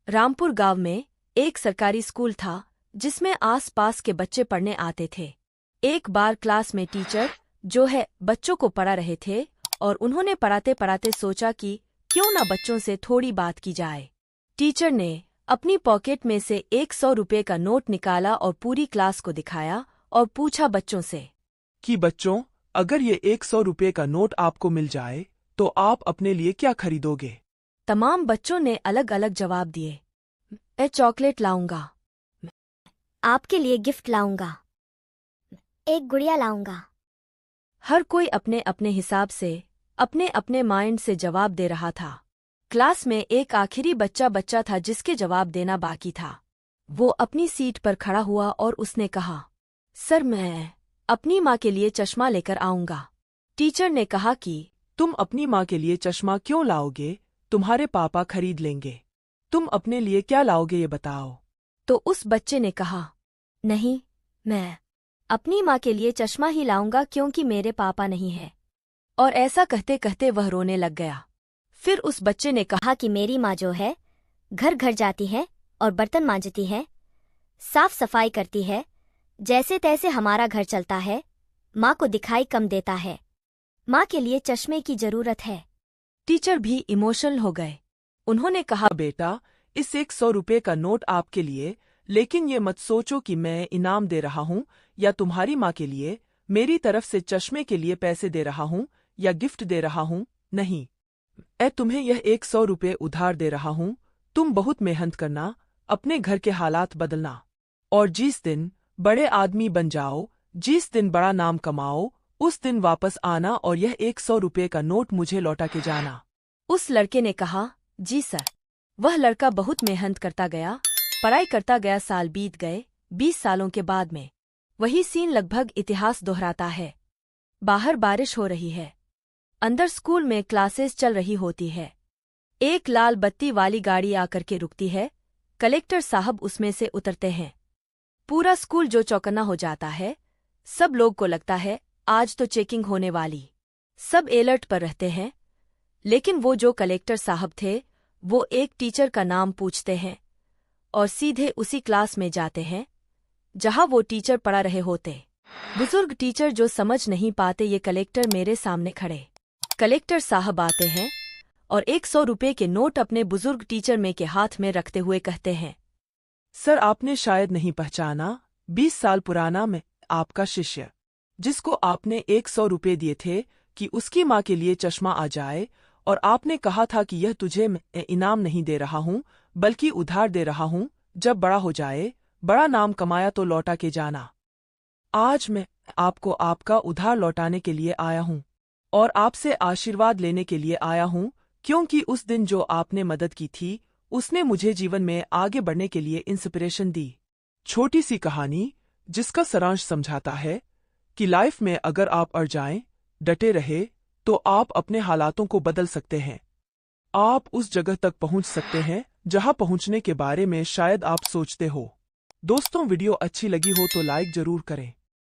रामपुर गांव में एक सरकारी स्कूल था जिसमें आस-पास के बच्चे पढ़ने आते थे। एक बार क्लास में टीचर जो है बच्चों को पढ़ा रहे थे और उन्होंने पढ़ाते पढ़ाते सोचा कि क्यों ना बच्चों से थोड़ी बात की जाए। टीचर ने अपनी पॉकेट में से 100 रुपये का नोट निकाला और पूरी क्लास को दिखाया और पूछा बच्चों से कि बच्चों, अगर ये 100 रुपये का नोट आपको मिल जाए तो आप अपने लिए क्या खरीदोगे? तमाम बच्चों ने अलग अलग जवाब दिए। मैं चॉकलेट लाऊंगा, आपके लिए गिफ्ट लाऊंगा, एक गुड़िया लाऊंगा। हर कोई अपने अपने हिसाब से अपने अपने माइंड से जवाब दे रहा था। क्लास में एक आखिरी बच्चा था जिसके जवाब देना बाकी था। वो अपनी सीट पर खड़ा हुआ और उसने कहा, सर मैं अपनी माँ के लिए चश्मा लेकर आऊंगा। टीचर ने कहा कि तुम अपनी माँ के लिए चश्मा क्यों लाओगे? तुम्हारे पापा खरीद लेंगे। तुम अपने लिए क्या लाओगे ये बताओ। तो उस बच्चे ने कहा, नहीं, मैं अपनी माँ के लिए चश्मा ही लाऊंगा क्योंकि मेरे पापा नहीं है। और ऐसा कहते कहते वह रोने लग गया। फिर उस बच्चे ने कहा कि मेरी माँ जो है घर घर जाती है और बर्तन मांजती है, साफ सफाई करती है, जैसे तैसे हमारा घर चलता है। माँ को दिखाई कम देता है। माँ के लिए चश्मे की जरूरत है। टीचर भी इमोशनल हो गए। उन्होंने कहा, बेटा, इस 100 रुपये का नोट आपके लिए, लेकिन ये मत सोचो कि मैं इनाम दे रहा हूँ या तुम्हारी माँ के लिए मेरी तरफ से चश्मे के लिए पैसे दे रहा हूँ या गिफ्ट दे रहा हूँ। नहीं, मैं तुम्हें यह 100 रुपये उधार दे रहा हूँ। तुम बहुत मेहनत करना, अपने घर के हालात बदलना और जिस दिन बड़े आदमी बन जाओ, जिस दिन बड़ा नाम कमाओ, उस दिन वापस आना और यह 100 रुपये का नोट मुझे लौटा के जाना। उस लड़के ने कहा, जी सर। वह लड़का बहुत मेहनत करता गया, पढ़ाई करता गया। साल बीत गए। 20 सालों के बाद में वही सीन लगभग इतिहास दोहराता है। बाहर बारिश हो रही है, अंदर स्कूल में क्लासेस चल रही होती है। एक लाल बत्ती वाली गाड़ी आकर के रुकती है। कलेक्टर साहब उसमें से उतरते हैं। पूरा स्कूल जो चौकन्ना हो जाता है। सब लोग को लगता है आज तो चेकिंग होने वाली। सब अलर्ट पर रहते हैं। लेकिन वो जो कलेक्टर साहब थे वो एक टीचर का नाम पूछते हैं और सीधे उसी क्लास में जाते हैं जहां वो टीचर पढ़ा रहे होते। बुजुर्ग टीचर जो समझ नहीं पाते ये कलेक्टर मेरे सामने खड़े। कलेक्टर साहब आते हैं और 100 रुपये के नोट अपने बुजुर्ग टीचर में के हाथ में रखते हुए कहते हैं, सर आपने शायद नहीं पहचाना, 20 साल पुराना मैं आपका शिष्य, जिसको आपने 100 रुपये दिए थे कि उसकी माँ के लिए चश्मा आ जाए, और आपने कहा था कि यह तुझे मैं इनाम नहीं दे रहा हूँ बल्कि उधार दे रहा हूँ। जब बड़ा हो जाए, बड़ा नाम कमाया तो लौटा के जाना। आज मैं आपको आपका उधार लौटाने के लिए आया हूँ और आपसे आशीर्वाद लेने के लिए आया हूँ, क्योंकि उस दिन जो आपने मदद की थी उसने मुझे जीवन में आगे बढ़ने के लिए इंस्पिरेशन दी। छोटी सी कहानी जिसका सारांश समझाता है कि लाइफ में अगर आप अड़ जाएं, डटे रहे, तो आप अपने हालातों को बदल सकते हैं। आप उस जगह तक पहुंच सकते हैं जहां पहुंचने के बारे में शायद आप सोचते हो। दोस्तों, वीडियो अच्छी लगी हो तो लाइक जरूर करें।